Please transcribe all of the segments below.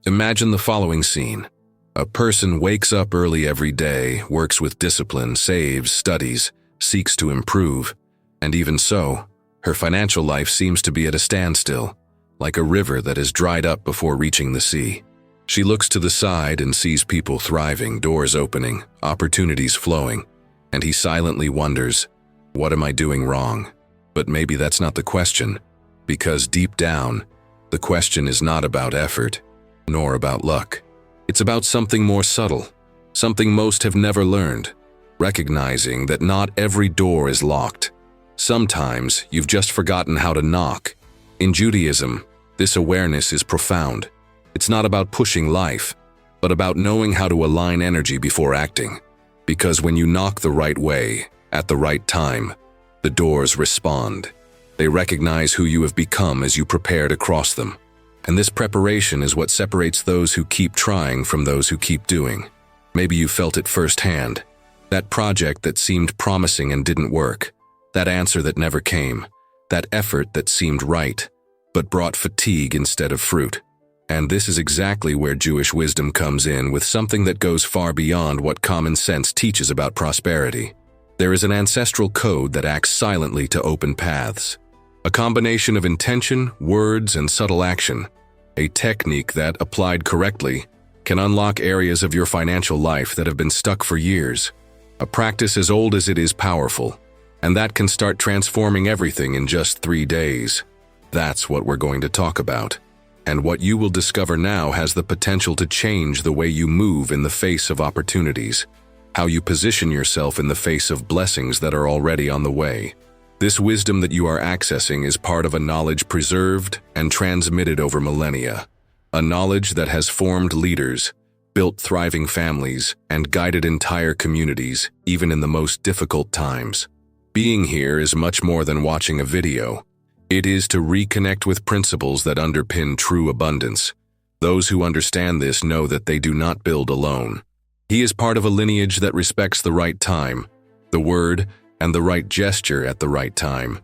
Imagine the following scene. A person wakes up early every day, works with discipline, saves, studies, seeks to improve, and even so, her financial life seems to be at a standstill, like a river that has dried up before reaching the sea. She looks to the side and sees people thriving, doors opening, opportunities flowing, and he silently wonders, what am I doing wrong? But maybe that's not the question, because deep down, the question is not about effort, nor about luck. It's about something more subtle, something most have never learned, recognizing that not every door is locked. Sometimes you've just forgotten how to knock. In Judaism, this awareness is profound. It's not about pushing life, but about knowing how to align energy before acting. Because when you knock the right way, at the right time, the doors respond. They recognize who you have become as you prepare to cross them. And this preparation is what separates those who keep trying from those who keep doing. Maybe you felt it firsthand. That project that seemed promising and didn't work. That answer that never came. That effort that seemed right, but brought fatigue instead of fruit. And this is exactly where Jewish wisdom comes in, with something that goes far beyond what common sense teaches about prosperity. There is an ancestral code that acts silently to open paths. A combination of intention, words, and subtle action. A technique that, applied correctly, can unlock areas of your financial life that have been stuck for years. A practice as old as it is powerful, and that can start transforming everything in just 3 days. That's what we're going to talk about. And what you will discover now has the potential to change the way you move in the face of opportunities, how you position yourself in the face of blessings that are already on the way. This wisdom that you are accessing is part of a knowledge preserved and transmitted over millennia, a knowledge that has formed leaders, built thriving families, and guided entire communities, even in the most difficult times. Being here is much more than watching a video. It is to reconnect with principles that underpin true abundance. Those who understand this know that they do not build alone. He is part of a lineage that respects the right time, the word, and the right gesture at the right time.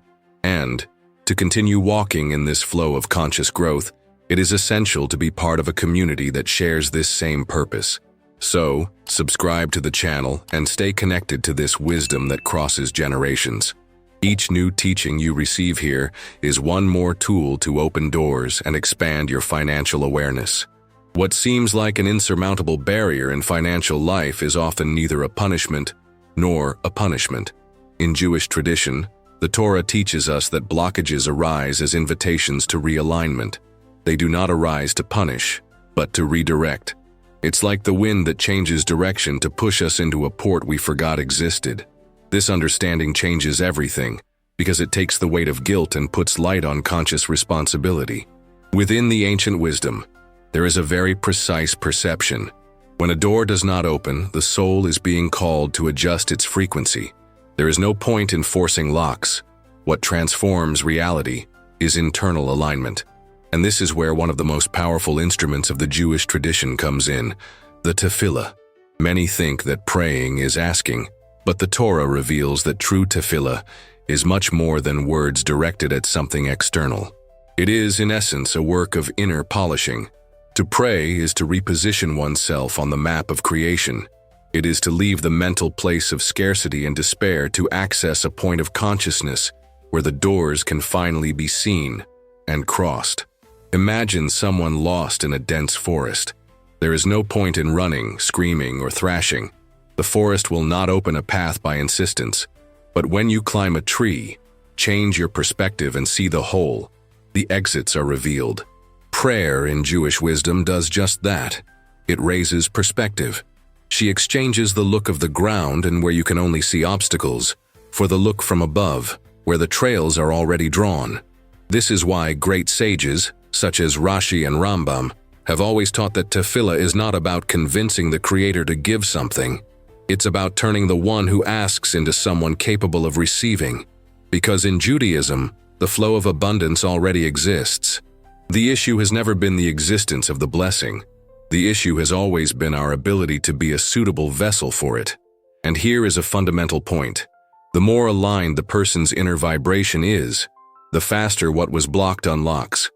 And, to continue walking in this flow of conscious growth, it is essential to be part of a community that shares this same purpose. So, subscribe to the channel and stay connected to this wisdom that crosses generations. Each new teaching you receive here is one more tool to open doors and expand your financial awareness. What seems like an insurmountable barrier in financial life is often neither a punishment nor a punishment. In Jewish tradition, the Torah teaches us that blockages arise as invitations to realignment. They do not arise to punish, but to redirect. It's like the wind that changes direction to push us into a port we forgot existed. This understanding changes everything, because it takes the weight of guilt and puts light on conscious responsibility. Within the ancient wisdom, there is a very precise perception. When a door does not open, the soul is being called to adjust its frequency. There is no point in forcing locks. What transforms reality is internal alignment. And this is where one of the most powerful instruments of the Jewish tradition comes in, the tefillah. Many think that praying is asking, but the Torah reveals that true tefillah is much more than words directed at something external. It is, in essence, a work of inner polishing. To pray is to reposition oneself on the map of creation. It is to leave the mental place of scarcity and despair to access a point of consciousness where the doors can finally be seen and crossed. Imagine someone lost in a dense forest. There is no point in running, screaming, or thrashing. The forest will not open a path by insistence. But when you climb a tree, change your perspective and see the whole, the exits are revealed. Prayer in Jewish wisdom does just that. It raises perspective. She exchanges the look of the ground and where you can only see obstacles, for the look from above, where the trails are already drawn. This is why great sages, such as Rashi and Rambam, have always taught that tefillah is not about convincing the Creator to give something. It's about turning the one who asks into someone capable of receiving. Because in Judaism, the flow of abundance already exists. The issue has never been the existence of the blessing. The issue has always been our ability to be a suitable vessel for it. And here is a fundamental point. The more aligned the person's inner vibration is, the faster what was blocked unlocks.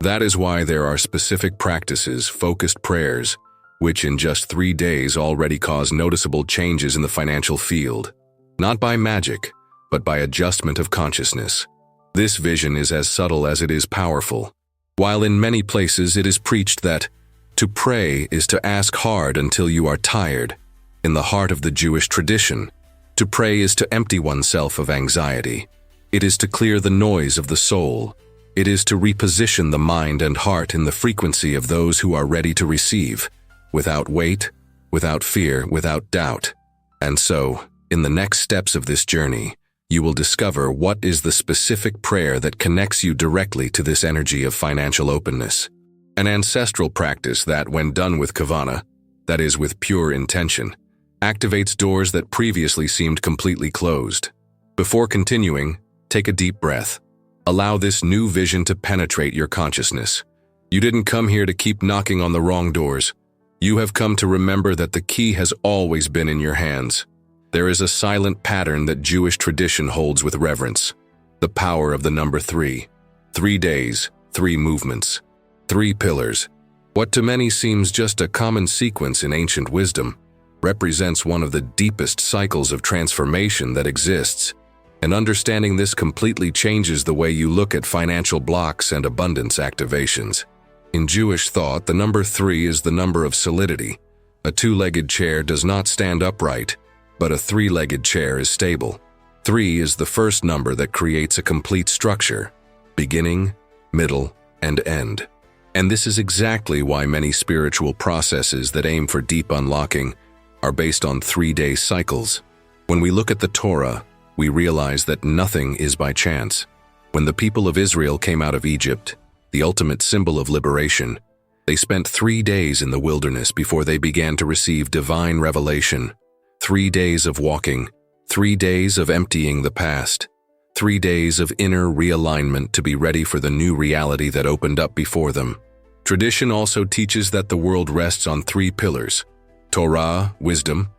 That is why there are specific practices, focused prayers, which in just 3 days already cause noticeable changes in the financial field. Not by magic, but by adjustment of consciousness. This vision is as subtle as it is powerful. While in many places it is preached that to pray is to ask hard until you are tired, in the heart of the Jewish tradition, to pray is to empty oneself of anxiety. It is to clear the noise of the soul. It is to reposition the mind and heart in the frequency of those who are ready to receive, without weight, without fear, without doubt. And so, in the next steps of this journey, you will discover what is the specific prayer that connects you directly to this energy of financial openness. An ancestral practice that, when done with kavana, that is with pure intention, activates doors that previously seemed completely closed. Before continuing, take a deep breath. Allow this new vision to penetrate your consciousness. You didn't come here to keep knocking on the wrong doors. You have come to remember that the key has always been in your hands. There is a silent pattern that Jewish tradition holds with reverence. The power of the number 3. 3 days, 3 movements, 3 pillars. What to many seems just a common sequence in ancient wisdom, represents one of the deepest cycles of transformation that exists. And understanding this completely changes the way you look at financial blocks and abundance activations. In Jewish thought, the number 3 is the number of solidity. A 2-legged chair does not stand upright, but a 3-legged chair is stable. 3 is the first number that creates a complete structure, beginning, middle, and end. And this is exactly why many spiritual processes that aim for deep unlocking are based on 3-day cycles. When we look at the Torah, we realize that nothing is by chance. When the people of Israel came out of Egypt, the ultimate symbol of liberation, they spent 3 days in the wilderness before they began to receive divine revelation. 3 days of walking, 3 days of emptying the past, 3 days of inner realignment to be ready for the new reality that opened up before them. Tradition also teaches that the world rests on 3 pillars: Torah, wisdom;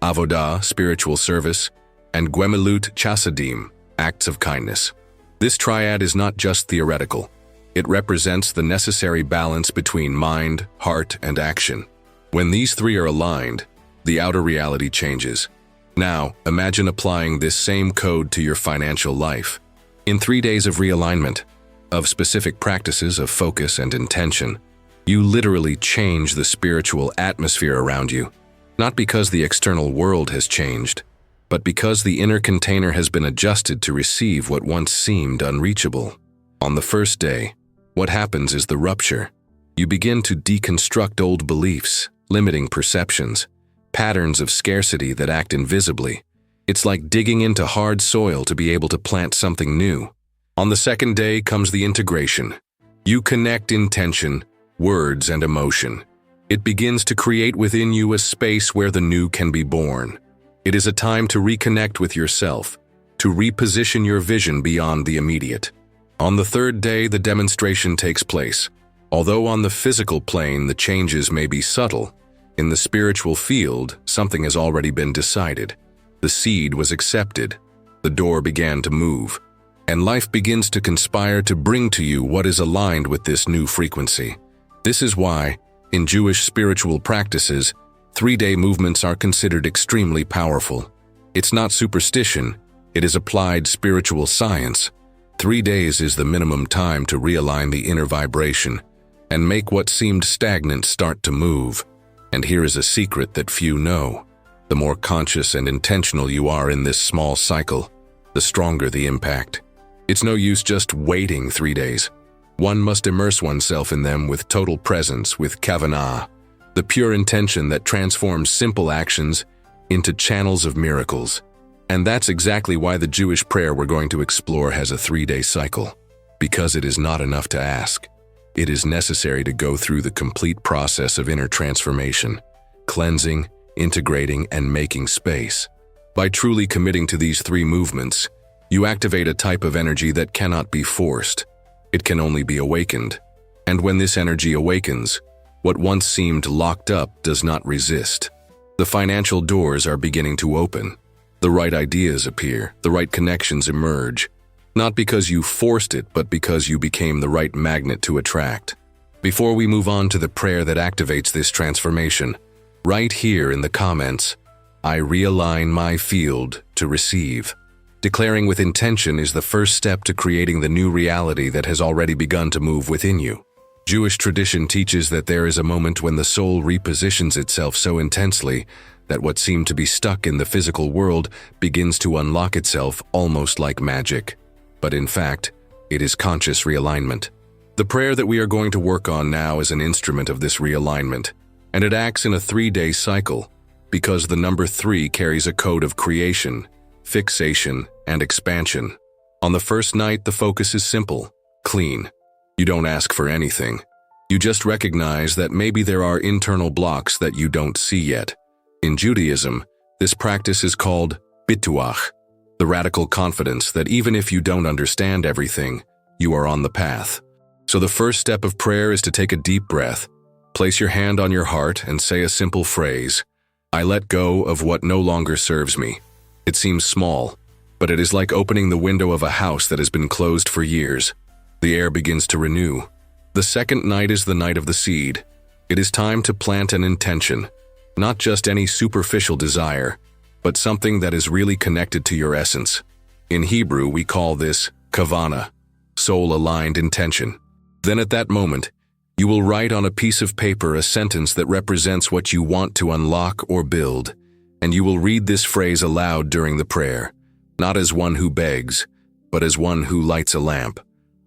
Avodah, spiritual service; and Gemilut Chasadim, acts of kindness. This triad is not just theoretical. It represents the necessary balance between mind, heart, and action. When these 3 are aligned, the outer reality changes. Now, imagine applying this same code to your financial life. In 3 days of realignment, of specific practices of focus and intention, you literally change the spiritual atmosphere around you, not because the external world has changed, but because the inner container has been adjusted to receive what once seemed unreachable. On the first day, what happens is the rupture. You begin to deconstruct old beliefs, limiting perceptions, patterns of scarcity that act invisibly. It's like digging into hard soil to be able to plant something new. On the second day comes the integration. You connect intention, words, and emotion. It begins to create within you a space where the new can be born. It is a time to reconnect with yourself, to reposition your vision beyond the immediate. On the third day, the demonstration takes place. Although on the physical plane the changes may be subtle, in the spiritual field, something has already been decided. The seed was accepted, the door began to move, and life begins to conspire to bring to you what is aligned with this new frequency. This is why, in Jewish spiritual practices, 3-day movements are considered extremely powerful. It's not superstition, it is applied spiritual science. 3 days is the minimum time to realign the inner vibration and make what seemed stagnant start to move. And here is a secret that few know. The more conscious and intentional you are in this small cycle, the stronger the impact. It's no use just waiting 3 days. One must immerse oneself in them with total presence, with kavanah, the pure intention that transforms simple actions into channels of miracles. And that's exactly why the Jewish prayer we're going to explore has a 3-day cycle. Because it is not enough to ask. It is necessary to go through the complete process of inner transformation, cleansing, integrating, and making space. By truly committing to these 3 movements, you activate a type of energy that cannot be forced. It can only be awakened. And when this energy awakens, what once seemed locked up does not resist. The financial doors are beginning to open. The right ideas appear, the right connections emerge. Not because you forced it, but because you became the right magnet to attract. Before we move on to the prayer that activates this transformation, write here in the comments, "I realign my field to receive." Declaring with intention is the first step to creating the new reality that has already begun to move within you. Jewish tradition teaches that there is a moment when the soul repositions itself so intensely that what seemed to be stuck in the physical world begins to unlock itself almost like magic. But in fact, it is conscious realignment. The prayer that we are going to work on now is an instrument of this realignment, and it acts in a 3-day cycle because the number 3 carries a code of creation, fixation, and expansion. On the first night, the focus is simple, clean. You don't ask for anything. You just recognize that maybe there are internal blocks that you don't see yet. In Judaism, this practice is called bituach, the radical confidence that even if you don't understand everything, you are on the path. So the first step of prayer is to take a deep breath, place your hand on your heart, and say a simple phrase, "I let go of what no longer serves me." It seems small, but it is like opening the window of a house that has been closed for years. The air begins to renew. The second night is the night of the seed. It is time to plant an intention, not just any superficial desire, but something that is really connected to your essence. In Hebrew, we call this kavanah, soul-aligned intention. Then at that moment, you will write on a piece of paper a sentence that represents what you want to unlock or build, and you will read this phrase aloud during the prayer, not as one who begs, but as one who lights a lamp.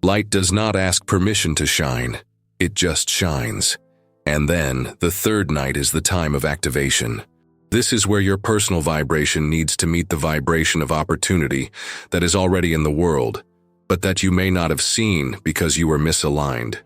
Light does not ask permission to shine, it just shines. And then, the third night is the time of activation. This is where your personal vibration needs to meet the vibration of opportunity that is already in the world, but that you may not have seen because you were misaligned.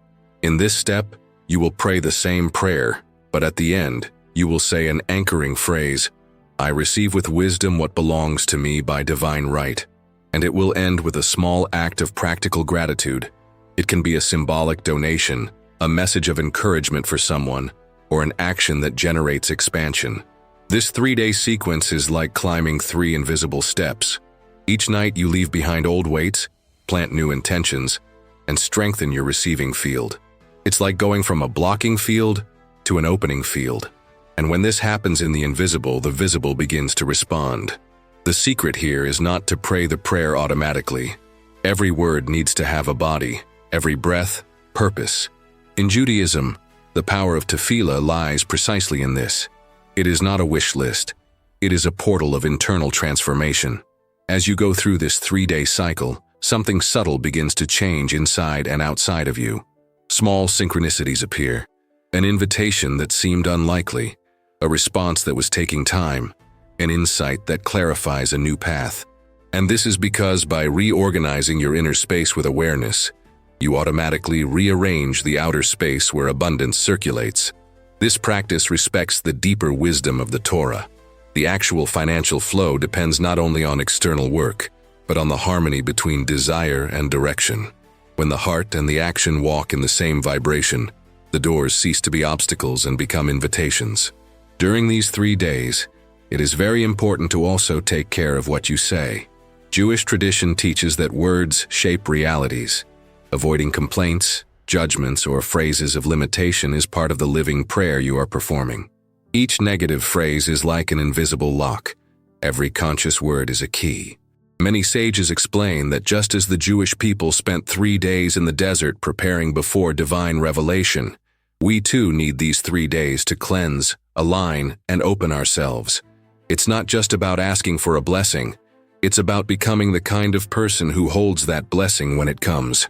In this step, you will pray the same prayer, but at the end, you will say an anchoring phrase, "I receive with wisdom what belongs to me by divine right," and it will end with a small act of practical gratitude. It can be a symbolic donation, a message of encouragement for someone, or an action that generates expansion. This 3-day sequence is like climbing 3 invisible steps. Each night you leave behind old weights, plant new intentions, and strengthen your receiving field. It's like going from a blocking field to an opening field. And when this happens in the visible begins to respond. The secret here is not to pray the prayer automatically. Every word needs to have a body, every breath, purpose. In Judaism, the power of tefillah lies precisely in this. It is not a wish list. It is a portal of internal transformation. As you go through this 3-day cycle, something subtle begins to change inside and outside of you. Small synchronicities appear. An invitation that seemed unlikely, a response that was taking time, an insight that clarifies a new path. And this is because by reorganizing your inner space with awareness, you automatically rearrange the outer space where abundance circulates. This practice respects the deeper wisdom of the Torah. The actual financial flow depends not only on external work, but on the harmony between desire and direction. When the heart and the action walk in the same vibration, the doors cease to be obstacles and become invitations. During these 3 days, it is very important to also take care of what you say. Jewish tradition teaches that words shape realities. Avoiding complaints, judgments, or phrases of limitation is part of the living prayer you are performing. Each negative phrase is like an invisible lock. Every conscious word is a key. Many sages explain that just as the Jewish people spent 3 days in the desert preparing before divine revelation, we too need these 3 days to cleanse, align, and open ourselves. It's not just about asking for a blessing. It's about becoming the kind of person who holds that blessing when it comes.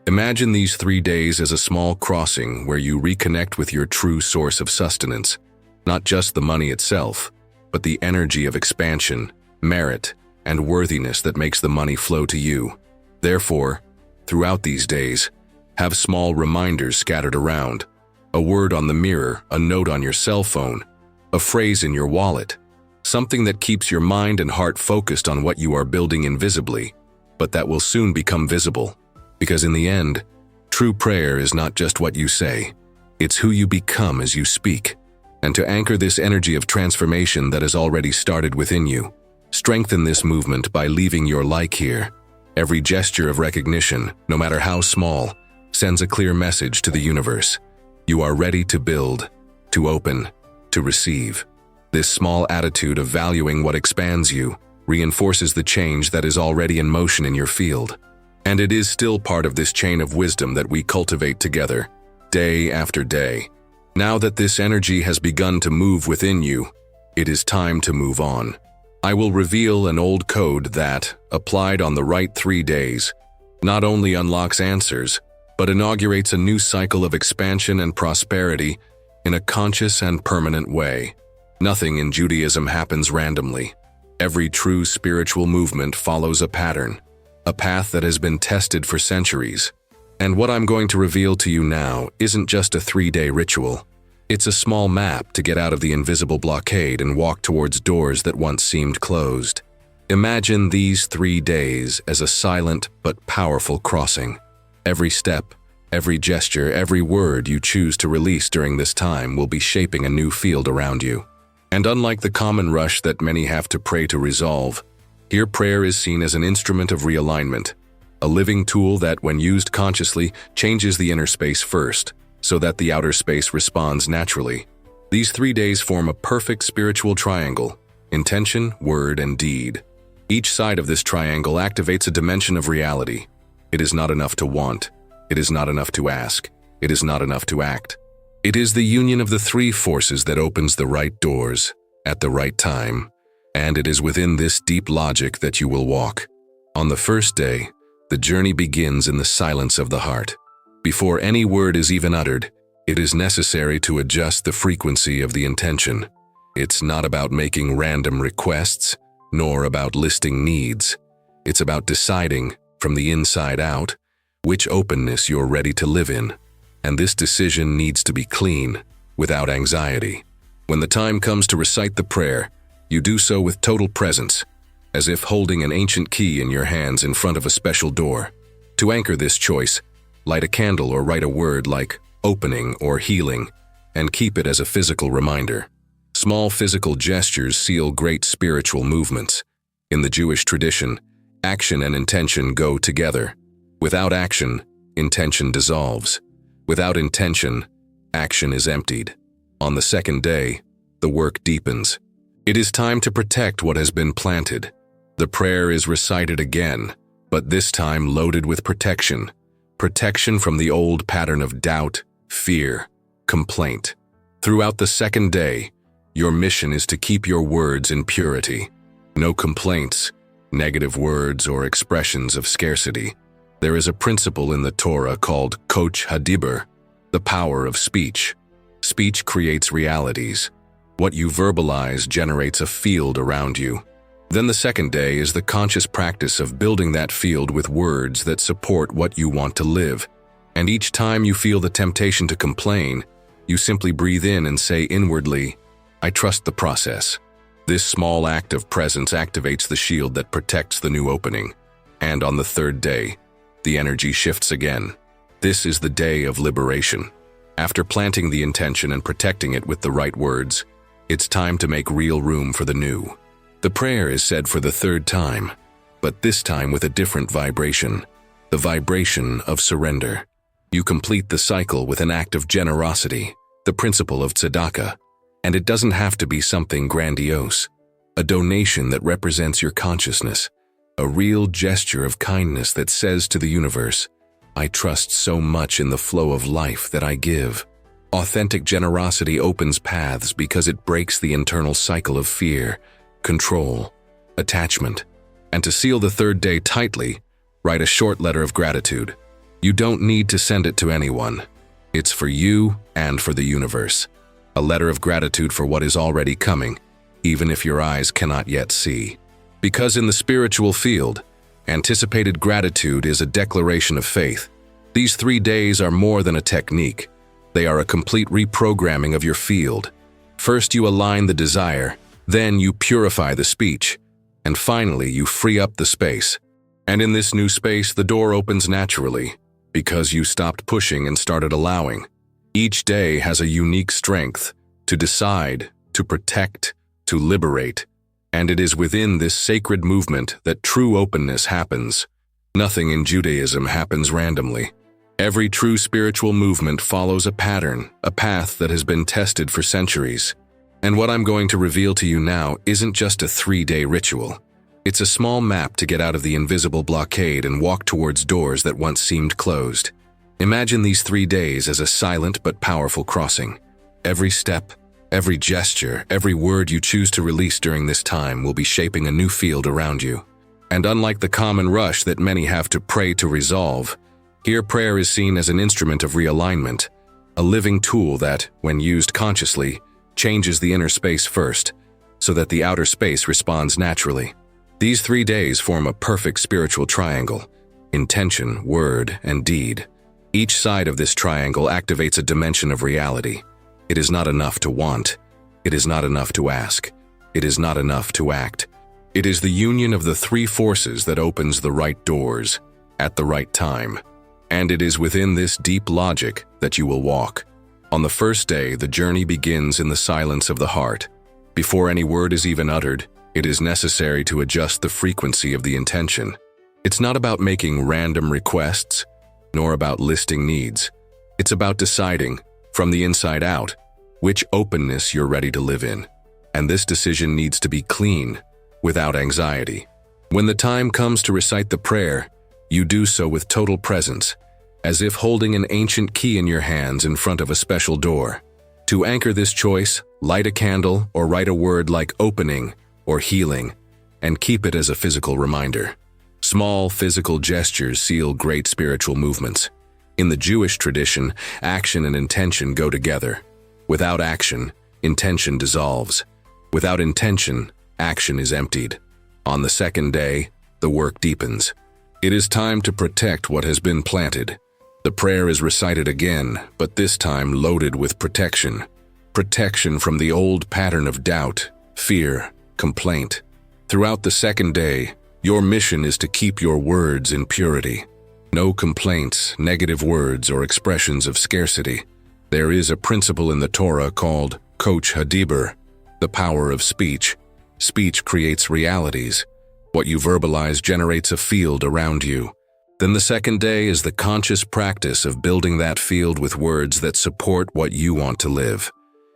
Imagine these 3 days as a small crossing where you reconnect with your true source of sustenance, not just the money itself, but the energy of expansion, merit, and worthiness that makes the money flow to you. Therefore, throughout these days, have small reminders scattered around. A word on the mirror, a note on your cell phone, a phrase in your wallet, something that keeps your mind and heart focused on what you are building invisibly, but that will soon become visible. Because in the end, true prayer is not just what you say, it's who you become as you speak. And to anchor this energy of transformation that has already started within you, strengthen this movement by leaving your like here. Every gesture of recognition, no matter how small, sends a clear message to the universe. You are ready to build, to open, to receive. This small attitude of valuing what expands you reinforces the change that is already in motion in your field. And it is still part of this chain of wisdom that we cultivate together, day after day. Now that this energy has begun to move within you, it is time to move on. I will reveal an old code that, applied on the right 3 days, not only unlocks answers, but inaugurates a new cycle of expansion and prosperity in a conscious and permanent way. Nothing in Judaism happens randomly. Every true spiritual movement follows a pattern, a path that has been tested for centuries. And what I'm going to reveal to you now isn't just a 3-day ritual. It's a small map to get out of the invisible blockade and walk towards doors that once seemed closed. Imagine these 3 days as a silent but powerful crossing. Every step, every gesture, every word you choose to release during this time will be shaping a new field around you. And unlike the common rush that many have to pray to resolve, here prayer is seen as an instrument of realignment, a living tool that, when used consciously, changes the inner space first, so that the outer space responds naturally. These 3 days form a perfect spiritual triangle: intention, word, and deed. Each side of this triangle activates a dimension of reality. It is not enough to want. It is not enough to ask. It is not enough to act. It is the union of the 3 forces that opens the right doors, at the right time, and it is within this deep logic that you will walk. On the first day, the journey begins in the silence of the heart. Before any word is even uttered, it is necessary to adjust the frequency of the intention. It's not about making random requests, nor about listing needs. It's about deciding, from the inside out, which openness you're ready to live in. And this decision needs to be clean, without anxiety. When the time comes to recite the prayer, you do so with total presence, as if holding an ancient key in your hands in front of a special door. To anchor this choice, light a candle or write a word like opening or healing, and keep it as a physical reminder. Small physical gestures seal great spiritual movements. In the Jewish tradition, action and intention go together. Without action, intention dissolves. Without intention, action is emptied. On the second day, the work deepens. It is time to protect what has been planted. The prayer is recited again, but this time loaded with protection. Protection from the old pattern of doubt, fear, complaint. Throughout the second day, your mission is to keep your words in purity. No complaints, negative words, or expressions of scarcity. There is a principle in the Torah called Koch Hadibur, the power of speech. Speech creates realities. What you verbalize generates a field around you. Then the second day is the conscious practice of building that field with words that support what you want to live. And each time you feel the temptation to complain, you simply breathe in and say inwardly, "I trust the process." This small act of presence activates the shield that protects the new opening. And on the third day, the energy shifts again. This is the day of liberation. After planting the intention and protecting it with the right words, it's time to make real room for the new. The prayer is said for the third time, but this time with a different vibration, the vibration of surrender. You complete the cycle with an act of generosity, the principle of tzedakah, and it doesn't have to be something grandiose. A donation that represents your consciousness, a real gesture of kindness that says to the universe, "I trust so much in the flow of life that I give." Authentic generosity opens paths because it breaks the internal cycle of fear, control, attachment. And to seal the third day tightly, write a short letter of gratitude. You don't need to send it to anyone. It's for you and for the universe. A letter of gratitude for what is already coming, even if your eyes cannot yet see. Because in the spiritual field, anticipated gratitude is a declaration of faith. These 3 days are more than a technique. They are a complete reprogramming of your field. First you align the desire, then you purify the speech, and finally you free up the space. And in this new space, the door opens naturally, because you stopped pushing and started allowing. Each day has a unique strength to decide, to protect, to liberate. And it is within this sacred movement that true openness happens. Nothing in Judaism happens randomly. Every true spiritual movement follows a pattern, a path that has been tested for centuries. And what I'm going to reveal to you now isn't just a 3-day ritual. It's a small map to get out of the invisible blockade and walk towards doors that once seemed closed. Imagine these 3 days as a silent but powerful crossing. Every step, every gesture, every word you choose to release during this time will be shaping a new field around you. And unlike the common rush that many have to pray to resolve, here prayer is seen as an instrument of realignment, a living tool that, when used consciously, changes the inner space first, so that the outer space responds naturally. These 3 days form a perfect spiritual triangle: intention, word, and deed. Each side of this triangle activates a dimension of reality. It is not enough to want. It is not enough to ask. It is not enough to act. It is the union of the 3 forces that opens the right doors, at the right time. And it is within this deep logic that you will walk. On the first day, the journey begins in the silence of the heart. Before any word is even uttered, it is necessary to adjust the frequency of the intention. It's not about making random requests, nor about listing needs. It's about deciding, from the inside out, which openness you're ready to live in. And this decision needs to be clean, without anxiety. When the time comes to recite the prayer, you do so with total presence, as if holding an ancient key in your hands in front of a special door. To anchor this choice, light a candle or write a word like opening or healing, and keep it as a physical reminder. Small physical gestures seal great spiritual movements. In the Jewish tradition, action and intention go together. Without action, intention dissolves. Without intention, action is emptied. On the second day, the work deepens. It is time to protect what has been planted. The prayer is recited again, but this time loaded with protection. Protection from the old pattern of doubt, fear, complaint. Throughout the second day, your mission is to keep your words in purity. No complaints, negative words, or expressions of scarcity. There is a principle in the Torah called Koch Hadibur, the power of speech. Speech creates realities. What you verbalize generates a field around you. Then the second day is the conscious practice of building that field with words that support what you want to live.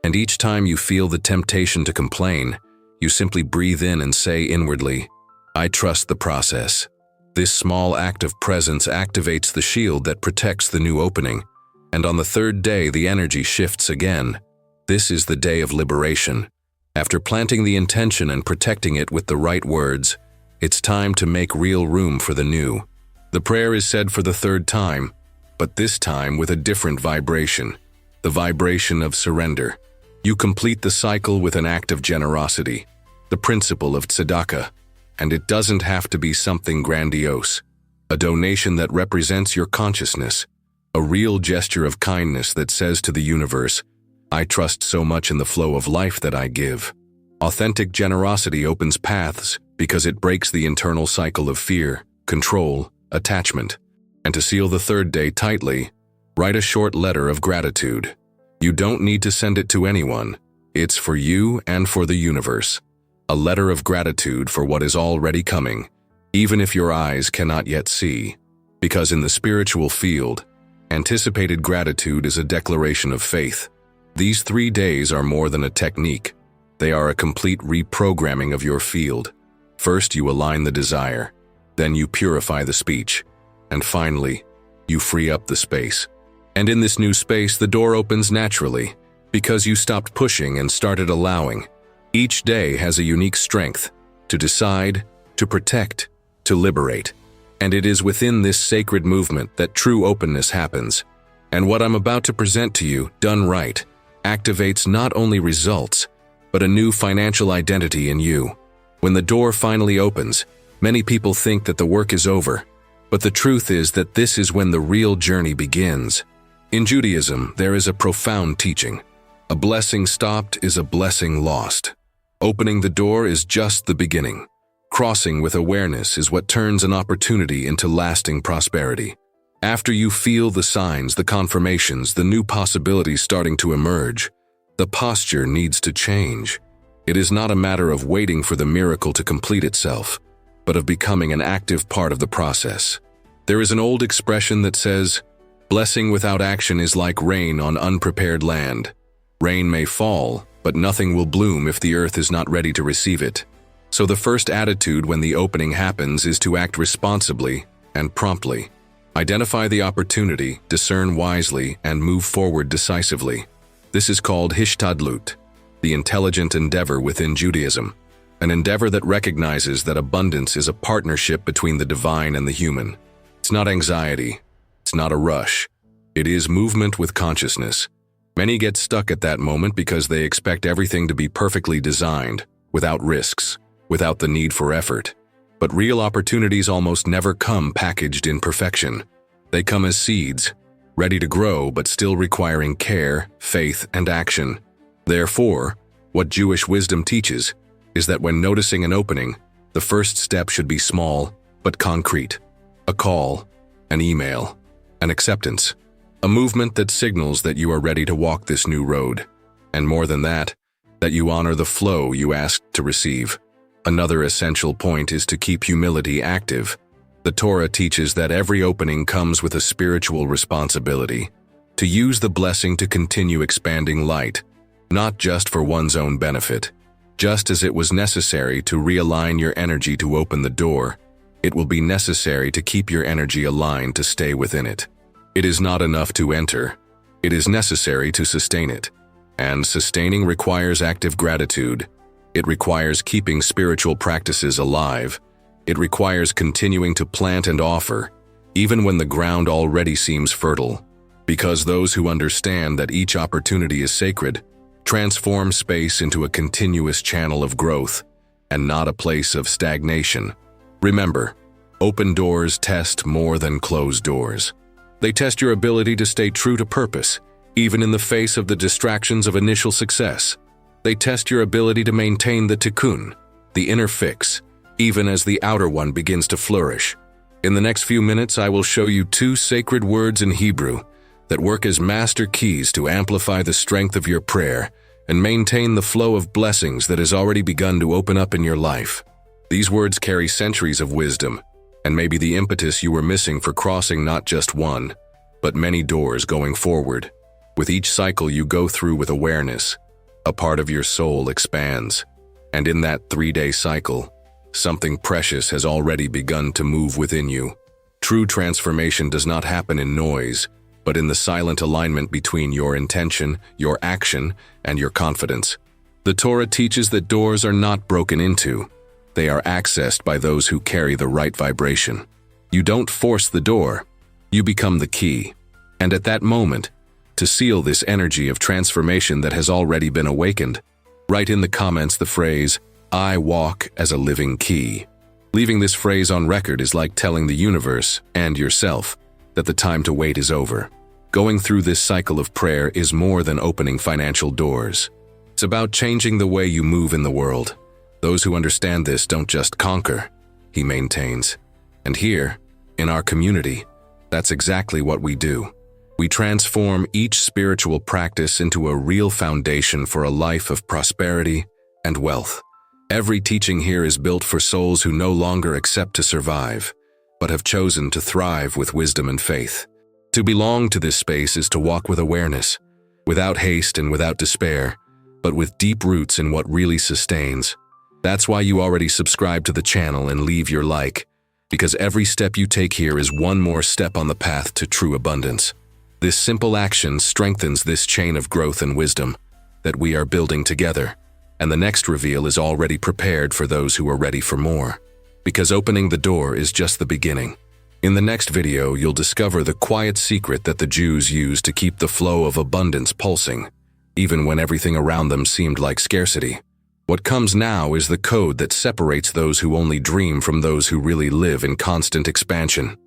And each time you feel the temptation to complain, you simply breathe in and say inwardly, "I trust the process." This small act of presence activates the shield that protects the new opening. And on the third day, the energy shifts again. This is the day of liberation. After planting the intention and protecting it with the right words, it's time to make real room for the new. The prayer is said for the third time, but this time with a different vibration, the vibration of surrender. You complete the cycle with an act of generosity, the principle of tzedakah, and it doesn't have to be something grandiose. A donation that represents your consciousness, a real gesture of kindness that says to the universe, "I trust so much in the flow of life that I give." Authentic generosity opens paths because it breaks the internal cycle of fear, control, attachment. And to seal the third day tightly, write a short letter of gratitude. You don't need to send it to anyone. It's for you and for the universe. A letter of gratitude for what is already coming, even if your eyes cannot yet see. Because in the spiritual field, anticipated gratitude is a declaration of faith. These 3 days are more than a technique. They are a complete reprogramming of your field. First, you align the desire. Then you purify the speech. And finally, you free up the space. And in this new space, the door opens naturally, because you stopped pushing and started allowing. Each day has a unique strength to decide, to protect, to liberate. And it is within this sacred movement that true openness happens. And what I'm about to present to you, done right, activates not only results, but a new financial identity in you. When the door finally opens, many people think that the work is over, but the truth is that this is when the real journey begins. In Judaism, there is a profound teaching. A blessing stopped is a blessing lost. Opening the door is just the beginning. Crossing with awareness is what turns an opportunity into lasting prosperity. After you feel the signs, the confirmations, the new possibilities starting to emerge, the posture needs to change. It is not a matter of waiting for the miracle to complete itself, but of becoming an active part of the process. There is an old expression that says, "Blessing without action is like rain on unprepared land." Rain may fall, but nothing will bloom if the earth is not ready to receive it. So the first attitude when the opening happens is to act responsibly and promptly. Identify the opportunity, discern wisely, and move forward decisively. This is called hishtadlut, the intelligent endeavor within Judaism, an endeavor that recognizes that abundance is a partnership between the divine and the human. It's not anxiety. It's not a rush. It is movement with consciousness. Many get stuck at that moment because they expect everything to be perfectly designed, without risks, without the need for effort. But real opportunities almost never come packaged in perfection. They come as seeds, ready to grow but still requiring care, faith, and action. Therefore, what Jewish wisdom teaches is that when noticing an opening, the first step should be small but concrete. A call, an email, an acceptance. A movement that signals that you are ready to walk this new road. And more than that you honor the flow you asked to receive. Another essential point is to keep humility active. The Torah teaches that every opening comes with a spiritual responsibility, to use the blessing to continue expanding light, not just for one's own benefit. Just as it was necessary to realign your energy to open the door, it will be necessary to keep your energy aligned to stay within it. It is not enough to enter. It is necessary to sustain it. And sustaining requires active gratitude. It requires keeping spiritual practices alive. It requires continuing to plant and offer, even when the ground already seems fertile. Because those who understand that each opportunity is sacred transform space into a continuous channel of growth and not a place of stagnation. Remember, open doors test more than closed doors. They test your ability to stay true to purpose, even in the face of the distractions of initial success. They test your ability to maintain the tikkun, the inner fix, even as the outer one begins to flourish. In the next few minutes, I will show you 2 sacred words in Hebrew that work as master keys to amplify the strength of your prayer and maintain the flow of blessings that has already begun to open up in your life. These words carry centuries of wisdom and may be the impetus you were missing for crossing not just one, but many doors going forward. With each cycle you go through with awareness, a part of your soul expands. And in that 3-day cycle, something precious has already begun to move within you. True transformation does not happen in noise, but in the silent alignment between your intention, your action, and your confidence. The Torah teaches that doors are not broken into. They are accessed by those who carry the right vibration. You don't force the door, you become the key. And at that moment, to seal this energy of transformation that has already been awakened, write in the comments the phrase, "I walk as a living key." Leaving this phrase on record is like telling the universe and yourself that the time to wait is over. Going through this cycle of prayer is more than opening financial doors. It's about changing the way you move in the world. Those who understand this don't just conquer, he maintains. And here, in our community, that's exactly what we do. We transform each spiritual practice into a real foundation for a life of prosperity and wealth. Every teaching here is built for souls who no longer accept to survive, but have chosen to thrive with wisdom and faith. To belong to this space is to walk with awareness, without haste and without despair, but with deep roots in what really sustains. That's why you already subscribe to the channel and leave your like, because every step you take here is one more step on the path to true abundance. This simple action strengthens this chain of growth and wisdom that we are building together, and the next reveal is already prepared for those who are ready for more. Because opening the door is just the beginning. In the next video, you'll discover the quiet secret that the Jews used to keep the flow of abundance pulsing, even when everything around them seemed like scarcity. What comes now is the code that separates those who only dream from those who really live in constant expansion.